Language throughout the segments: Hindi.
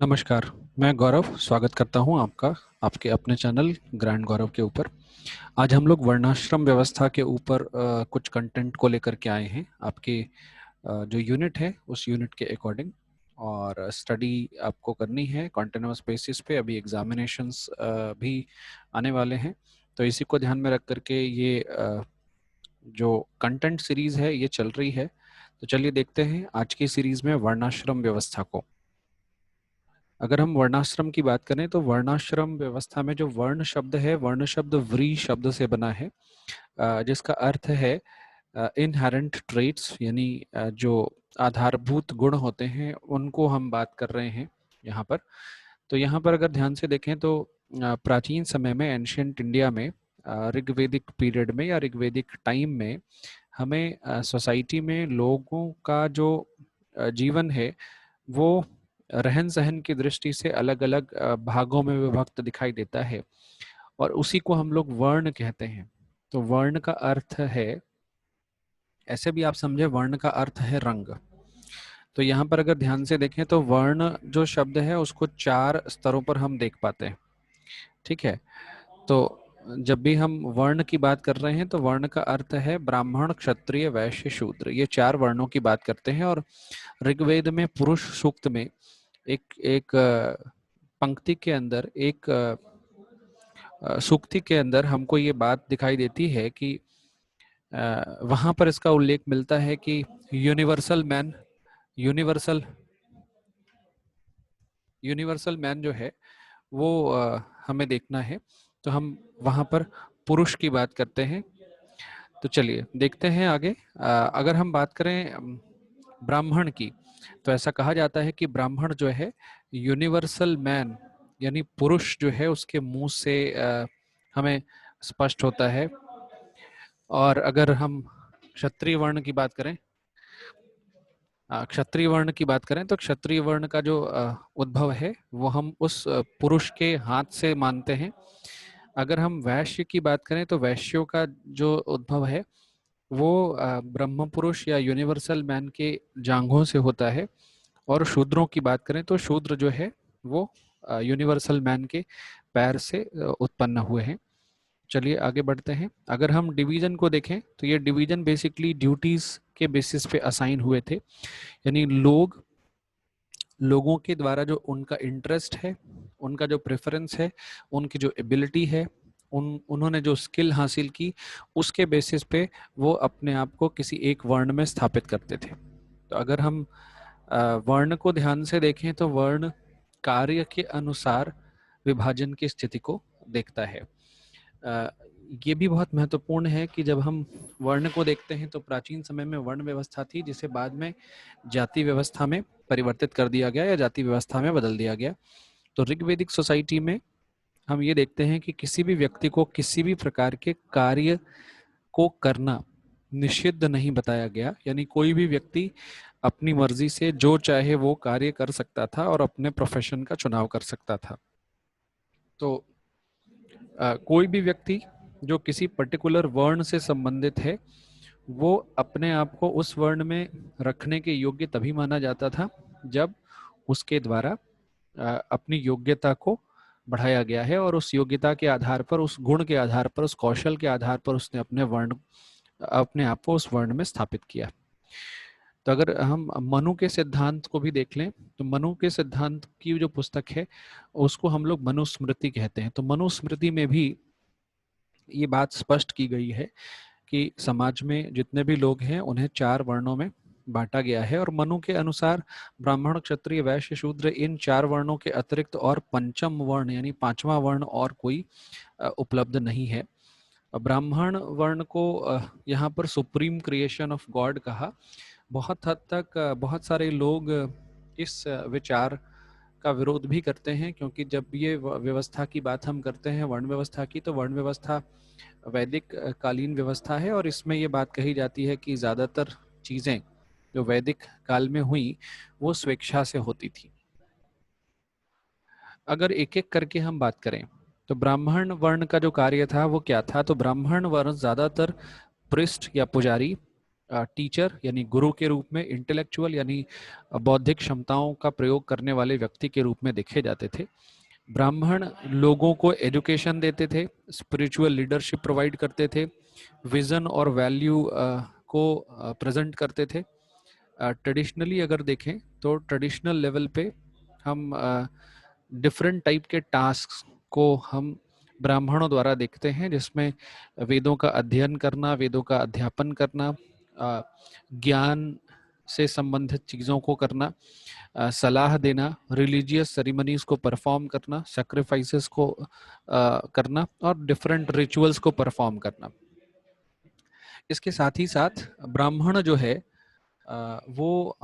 नमस्कार। मैं गौरव स्वागत करता हूं आपका आपके अपने चैनल ग्रैंड गौरव के ऊपर। आज हम लोग वर्णाश्रम व्यवस्था के ऊपर कुछ कंटेंट को लेकर के आए हैं आपके जो यूनिट है उस यूनिट के अकॉर्डिंग। और स्टडी आपको करनी है कॉन्टिन्यूस बेसिस पे। अभी एग्जामिनेशंस भी आने वाले हैं, तो इसी को ध्यान में रख करके ये जो कंटेंट सीरीज है ये चल रही है। तो चलिए देखते हैं आज की सीरीज में वर्णाश्रम व्यवस्था को। अगर हम वर्णाश्रम की बात करें तो वर्णाश्रम व्यवस्था में जो वर्ण शब्द है, वर्ण शब्द व्री शब्द से बना है, जिसका अर्थ है इनहेरेंट ट्रेट्स, यानी जो आधारभूत गुण होते हैं उनको हम बात कर रहे हैं यहाँ पर। तो यहाँ पर अगर ध्यान से देखें तो प्राचीन समय में, एंशियंट इंडिया में, ऋग्वेदिक पीरियड में या ऋग्वेदिक टाइम में हमें सोसाइटी में लोगों का जो जीवन है वो रहन सहन की दृष्टि से अलग अलग भागों में विभक्त दिखाई देता है, और उसी को हम लोग वर्ण कहते हैं। तो वर्ण का अर्थ है, ऐसे भी आप समझे, वर्ण का अर्थ है रंग। तो यहाँ पर अगर ध्यान से देखें तो वर्ण जो शब्द है उसको चार स्तरों पर हम देख पाते हैं। ठीक है। तो जब भी हम वर्ण की बात कर रहे हैं तो वर्ण का अर्थ है ब्राह्मण, क्षत्रिय, वैश्य, शूद्र। ये चार वर्णों की बात करते हैं। और ऋग्वेद में पुरुष सूक्त में एक एक पंक्ति के अंदर, एक सूक्ति के अंदर हमको ये बात दिखाई देती है कि वहां पर इसका उल्लेख मिलता है कि universal man, universal universal man जो है वो हमें देखना है। तो हम वहां पर पुरुष की बात करते हैं। तो चलिए देखते हैं आगे। अगर हम बात करें ब्राह्मण की, तो ऐसा कहा जाता है कि ब्राह्मण जो है यूनिवर्सल मैन, यानी पुरुष जो है उसके मुंह से हमें स्पष्ट होता है। और अगर हम क्षत्रिय वर्ण की बात करें, क्षत्रिय वर्ण की बात करें तो क्षत्रिय वर्ण का जो उद्भव है वो हम उस पुरुष के हाथ से मानते हैं। अगर हम वैश्य की बात करें तो वैश्यों का जो उद्भव है वो ब्रह्म पुरुष या यूनिवर्सल मैन के जांघों से होता है। और शूद्रों की बात करें तो शूद्र जो है वो यूनिवर्सल मैन के पैर से उत्पन्न हुए हैं। चलिए आगे बढ़ते हैं। अगर हम डिवीजन को देखें तो ये डिवीजन बेसिकली ड्यूटीज के बेसिस पे असाइन हुए थे, यानी लोगों के द्वारा जो उनका इंटरेस्ट है, उनका जो प्रेफरेंस है, उनकी जो एबिलिटी है, उन्होंने जो स्किल हासिल की, उसके बेसिस पे वो अपने आप को किसी एक वर्ण में स्थापित करते थे। तो अगर हम वर्ण को ध्यान से देखें तो वर्ण कार्य के अनुसार विभाजन की स्थिति को देखता है। अ, ये भी बहुत महत्वपूर्ण है कि जब हम वर्ण को देखते हैं तो प्राचीन समय में वर्ण व्यवस्था थी जिसे बाद में जाति व्यवस्था में परिवर्तित कर दिया गया या जाति व्यवस्था में बदल दिया गया। तो ऋग्वेदिक सोसाइटी में हम ये देखते हैं कि किसी भी व्यक्ति को किसी भी प्रकार के कार्य को करना निषिद्ध नहीं बताया गया, यानी कोई भी व्यक्ति अपनी मर्जी से जो चाहे वो कार्य कर सकता था और अपने प्रोफेशन का चुनाव कर सकता था। तो कोई भी व्यक्ति जो किसी पर्टिकुलर वर्ण से संबंधित है वो अपने आप को उस वर्ण में रखने के योग्य तभी माना जाता था जब उसके द्वारा अपनी योग्यता को बढ़ाया गया है, और उस योग्यता के आधार पर, उस गुण के आधार पर, उस कौशल के आधार पर उसने अपने आप को उस वर्ण में स्थापित किया। तो अगर हम मनु के सिद्धांत को भी देख लें तो मनु के सिद्धांत की जो पुस्तक है उसको हम लोग मनुस्मृति कहते हैं। तो मनुस्मृति में भी ये बात स्पष्ट की गई है कि समाज में जितने भी लोग हैं उन्हें चार वर्णों में बांटा गया है। और मनु के अनुसार ब्राह्मण, क्षत्रिय, वैश्य, शूद्र, इन चार वर्णों के अतिरिक्त और पंचम वर्ण यानी पांचवा वर्ण और कोई उपलब्ध नहीं है। ब्राह्मण वर्ण को यहाँ पर सुप्रीम क्रिएशन ऑफ गॉड कहा। बहुत हद तक बहुत सारे लोग इस विचार का विरोध भी करते हैं, क्योंकि जब ये व्यवस्था की बात हम करते हैं वर्ण व्यवस्था की, तो वर्ण व्यवस्था वैदिक कालीन व्यवस्था है और इसमें ये बात कही जाती है कि ज़्यादातर चीज़ें जो वैदिक काल में हुई वो स्वेच्छा से होती थी। अगर एक एक करके हम बात करें तो ब्राह्मण वर्ण का जो कार्य था वो क्या था। तो ब्राह्मण वर्ण ज़्यादातर पृष्ठ या पुजारी टीचर यानी गुरु के रूप में, इंटेलेक्चुअल यानी बौद्धिक क्षमताओं का प्रयोग करने वाले व्यक्ति के रूप में देखे जाते थे। ब्राह्मण लोगों को एजुकेशन देते थे, स्पिरिचुअल लीडरशिप प्रोवाइड करते थे, विजन और वैल्यू को प्रेजेंट करते थे। ट्रेडिशनली अगर देखें तो ट्रेडिशनल लेवल पे हम डिफरेंट टाइप के टास्क को हम ब्राह्मणों द्वारा देखते हैं, जिसमें वेदों का अध्ययन करना, वेदों का अध्यापन करना, ज्ञान से संबंधित चीज़ों को करना, सलाह देना, रिलीजियस सेरेमनीज को परफॉर्म करना, सैक्रिफाइसेस को करना और डिफरेंट रिचुअल्स को परफॉर्म करना। इसके साथ ही साथ ब्राह्मण जो है वो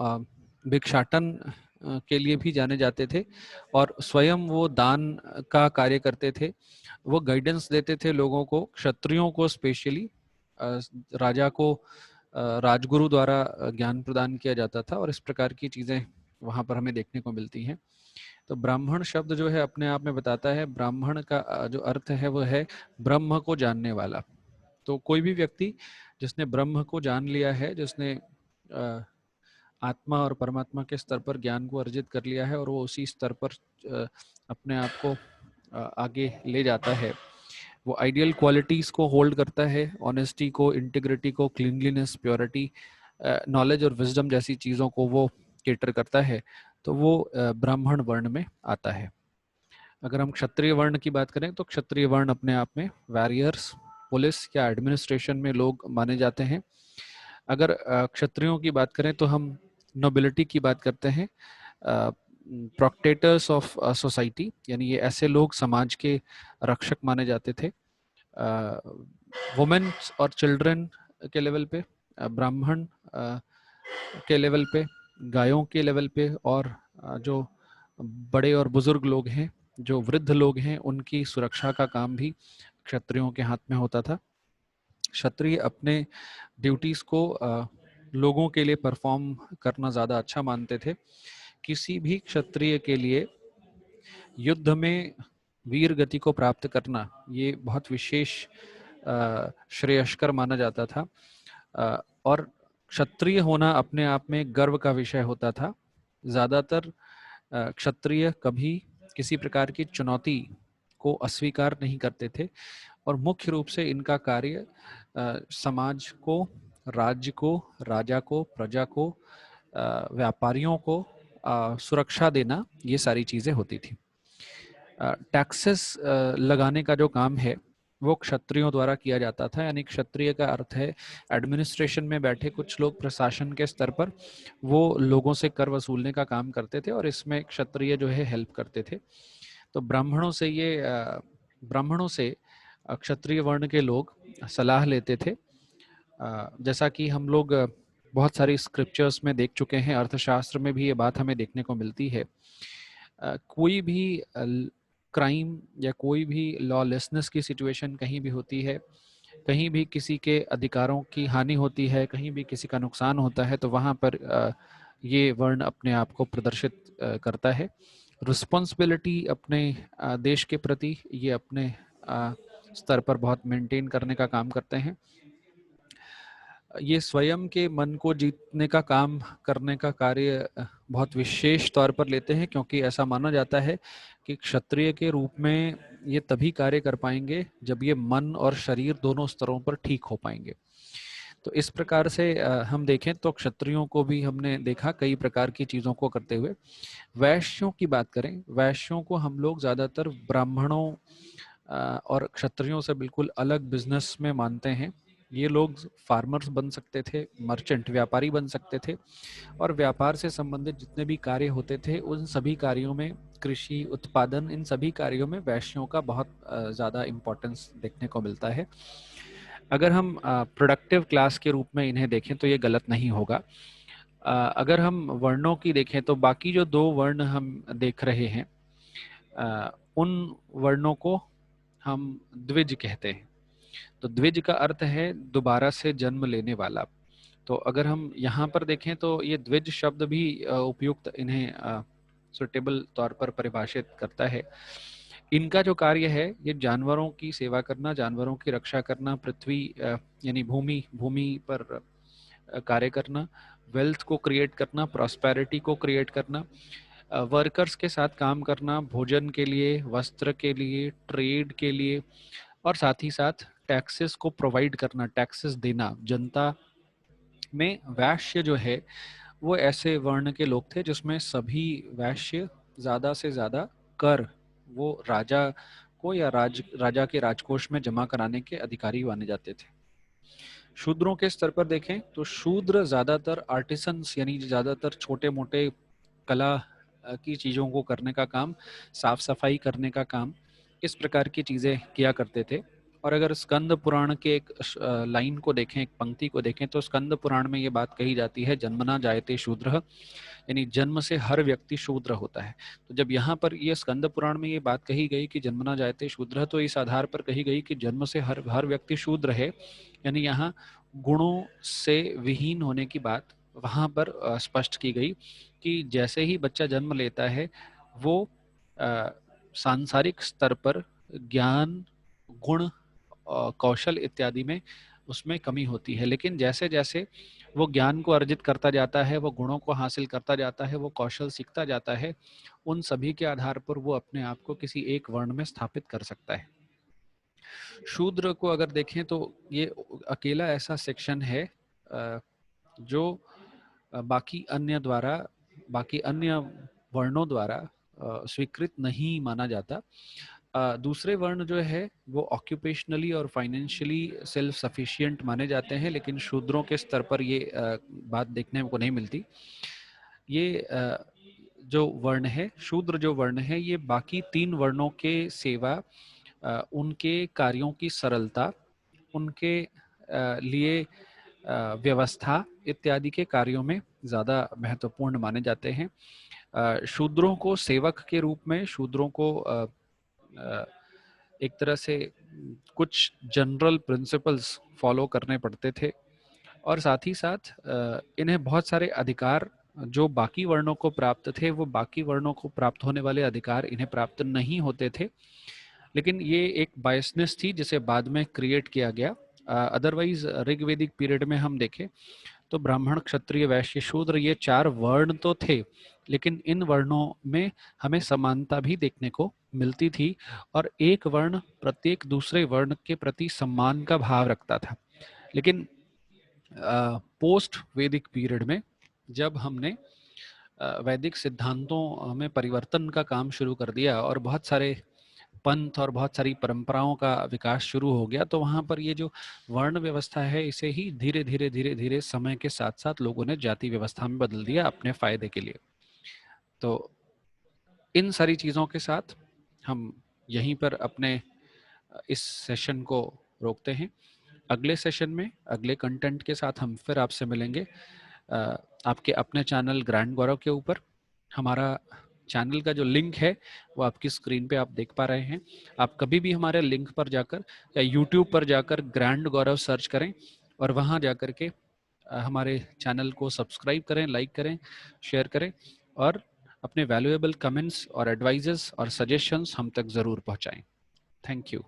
भिक्षाटन के लिए भी जाने जाते थे और स्वयं वो दान का कार्य करते थे। वो गाइडेंस देते थे लोगों को, क्षत्रियों को स्पेशली। राजा को राजगुरु द्वारा ज्ञान प्रदान किया जाता था और इस प्रकार की चीज़ें वहाँ पर हमें देखने को मिलती हैं। तो ब्राह्मण शब्द जो है अपने आप में बताता है, ब्राह्मण का जो अर्थ है वो है ब्रह्म को जानने वाला। तो कोई भी व्यक्ति जिसने ब्रह्म को जान लिया है, जिसने आत्मा और परमात्मा के स्तर पर ज्ञान को अर्जित कर लिया है और वो उसी स्तर पर अपने आप को आगे ले जाता है, वो आइडियल क्वालिटीज़ को होल्ड करता है, ऑनेस्टी को, इंटीग्रिटी को, क्लीनलीनेस, प्योरिटी, नॉलेज और विजडम जैसी चीज़ों को वो केटर करता है, तो वो ब्राह्मण वर्ण में आता है। अगर हम क्षत्रिय वर्ण की बात करें तो क्षत्रिय वर्ण अपने आप में वॉरियर्स, पुलिस या एडमिनिस्ट्रेशन में लोग माने जाते हैं। अगर क्षत्रियों की बात करें तो हम नोबिलिटी की बात करते हैं, प्रोक्टेटर्स ऑफ सोसाइटी, यानी ये ऐसे लोग समाज के रक्षक माने जाते थे। वुमेन और चिल्ड्रन के लेवल पे, ब्राह्मण के लेवल पे, गायों के लेवल पे और जो बड़े और बुजुर्ग लोग हैं, जो वृद्ध लोग हैं, उनकी सुरक्षा का काम भी क्षत्रियों के हाथ में होता था। क्षत्रिय अपने ड्यूटीज को लोगों के लिए परफॉर्म करना ज़्यादा अच्छा मानते थे। किसी भी क्षत्रिय के लिए युद्ध में वीर गति को प्राप्त करना ये बहुत विशेष श्रेयस्कर माना जाता था और क्षत्रिय होना अपने आप में गर्व का विषय होता था। ज़्यादातर क्षत्रिय कभी किसी प्रकार की चुनौती को अस्वीकार नहीं करते थे और मुख्य रूप से इनका कार्य समाज को, राज्य को, राजा को, प्रजा को, व्यापारियों को सुरक्षा देना, ये सारी चीज़ें होती थी। टैक्सेस लगाने का जो काम है वो क्षत्रियों द्वारा किया जाता था, यानी क्षत्रिय का अर्थ है एडमिनिस्ट्रेशन में बैठे कुछ लोग प्रशासन के स्तर पर, वो लोगों से कर वसूलने का काम करते थे और इसमें क्षत्रिय जो है हेल्प करते थे। तो ब्राह्मणों से क्षत्रिय वर्ण के लोग सलाह लेते थे। जैसा कि हम लोग बहुत सारी स्क्रिप्चर्स में देख चुके हैं, अर्थशास्त्र में भी ये बात हमें देखने को मिलती है। कोई भी क्राइम या कोई भी लॉलेसनेस की सिचुएशन कहीं भी होती है, कहीं भी किसी के अधिकारों की हानि होती है, कहीं भी किसी का नुकसान होता है, तो वहाँ पर ये वर्ण अपने आप को प्रदर्शित करता है। रिस्पॉन्सिबिलिटी अपने देश के प्रति ये अपने स्तर पर बहुत मेंटेन करने का काम करते हैं। ये स्वयं के मन को जीतने का काम करने का कार्य बहुत विशेष तौर पर लेते हैं, क्योंकि ऐसा माना जाता है कि क्षत्रिय के रूप में ये तभी कार्य कर पाएंगे जब ये मन और शरीर दोनों स्तरों पर ठीक हो पाएंगे। तो इस प्रकार से हम देखें तो क्षत्रियों को भी हमने देखा कई प्रकार की चीज़ों को करते हुए। वैश्यों की बात करें, वैश्यों को हम लोग ज़्यादातर ब्राह्मणों और क्षत्रियों से बिल्कुल अलग बिजनेस में मानते हैं। ये लोग फार्मर्स बन सकते थे, मर्चेंट यापारी बन सकते थे और व्यापार से संबंधित जितने भी कार्य होते थे उन सभी कार्यों में, कृषि उत्पादन, इन सभी कार्यों में वैश्यों का बहुत ज़्यादा इम्पोर्टेंस देखने को मिलता है। अगर हम प्रोडक्टिव क्लास के रूप में इन्हें देखें तो ये गलत नहीं होगा। अगर हम वर्णों की देखें तो बाकी जो दो वर्ण हम देख रहे हैं उन वर्णों को हम द्विज कहते हैं। तो द्विज का अर्थ है दोबारा से जन्म लेने वाला। तो अगर हम यहाँ पर देखें तो ये द्विज शब्द भी उपयुक्त इन्हें सुटेबल तौर पर परिभाषित करता है। इनका जो कार्य है ये जानवरों की सेवा करना, जानवरों की रक्षा करना, पृथ्वी यानी भूमि पर कार्य करना, वेल्थ को क्रिएट करना, प्रॉस्पेरिटी को क्रिएट करना, वर्कर्स के साथ काम करना, भोजन के लिए, वस्त्र के लिए, ट्रेड के लिए, और साथ ही साथ टैक्सेस को प्रोवाइड करना, टैक्सेस देना। जनता में वैश्य जो है वो ऐसे वर्ण के लोग थे जिसमें सभी वैश्य ज्यादा से ज्यादा कर वो राजा को या राजा के राजकोष में जमा कराने के अधिकारी माने जाते थे। शूद्रों के स्तर पर देखें तो शूद्र ज्यादातर आर्टिसंस यानी ज्यादातर छोटे मोटे कला की चीजों को करने का काम, साफ सफाई करने का काम, इस प्रकार की चीजें किया करते थे। और अगर स्कंद पुराण के एक लाइन को देखें, एक पंक्ति को देखें, तो स्कंद पुराण में ये बात कही जाती है, जन्मना जायते शूद्र, यानी जन्म से हर व्यक्ति शूद्र होता है। तो जब यहाँ पर ये स्कंद पुराण में ये बात कही गई कि जन्मना जायते शूद्र, तो इस आधार पर कही गई कि जन्म से हर व्यक्ति शूद्र है, यानी यहाँ गुणों से विहीन होने की बात वहां पर स्पष्ट की गई कि जैसे ही बच्चा जन्म लेता है वो सांसारिक स्तर पर ज्ञान, गुण, कौशल इत्यादि में उसमें कमी होती है, लेकिन जैसे जैसे वो ज्ञान को अर्जित करता जाता है, वो गुणों को हासिल करता जाता है, वो कौशल सीखता जाता है, उन सभी के आधार पर वो अपने आप को किसी एक वर्ण में स्थापित कर सकता है। शूद्र को अगर देखें तो ये अकेला ऐसा सेक्शन है जो बाकी अन्य वर्णों द्वारा स्वीकृत नहीं माना जाता। दूसरे वर्ण जो है वो ऑक्यूपेशनली और फाइनेंशियली सेल्फ सफिशिएंट माने जाते हैं, लेकिन शूद्रों के स्तर पर ये बात देखने को नहीं मिलती। ये जो वर्ण है, शूद्र जो वर्ण है, ये बाकी तीन वर्णों के सेवा, उनके कार्यों की सरलता, उनके लिए व्यवस्था इत्यादि के कार्यों में ज़्यादा महत्वपूर्ण माने जाते हैं। शूद्रों को सेवक के रूप में, शूद्रों को एक तरह से कुछ जनरल प्रिंसिपल्स फॉलो करने पड़ते थे, और साथ ही साथ इन्हें बहुत सारे अधिकार जो बाकी वर्णों को प्राप्त थे, वो बाकी वर्णों को प्राप्त होने वाले अधिकार इन्हें प्राप्त नहीं होते थे। लेकिन ये एक बायसनेस थी जिसे बाद में क्रिएट किया गया। अदरवाइज ऋग्वेदिक पीरियड में हम देखें तो ब्राह्मण, क्षत्रिय, वैश्य, शूद्र, ये चार वर्ण तो थे, लेकिन इन वर्णों में हमें समानता भी देखने को मिलती थी, और एक वर्ण प्रत्येक दूसरे वर्ण के प्रति सम्मान का भाव रखता था। लेकिन पोस्ट वैदिक पीरियड में जब हमने वैदिक सिद्धांतों में परिवर्तन का काम शुरू कर दिया और बहुत सारे पंथ और बहुत सारी परंपराओं का विकास शुरू हो गया, तो वहां पर ये जो वर्ण व्यवस्था है इसे ही धीरे धीरे समय के साथ साथ लोगों ने जाति व्यवस्था में बदल दिया अपने फायदे के लिए। तो इन सारी चीजों के साथ हम यहीं पर अपने इस सेशन को रोकते हैं। अगले सेशन में अगले कंटेंट के साथ हम फिर आपसे मिलेंगे आपके अपने चैनल ग्रैंड गौरव के ऊपर। हमारा चैनल का जो लिंक है वो आपकी स्क्रीन पे आप देख पा रहे हैं। आप कभी भी हमारे लिंक पर जाकर या यूट्यूब पर जाकर ग्रैंड गौरव सर्च करें और वहां जाकर के हमारे चैनल को सब्सक्राइब करें, लाइक करें, शेयर करें, और अपने वैल्यूएबल कमेंट्स और एडवाइजेस और सजेशंस हम तक ज़रूर पहुंचाएं। Thank you.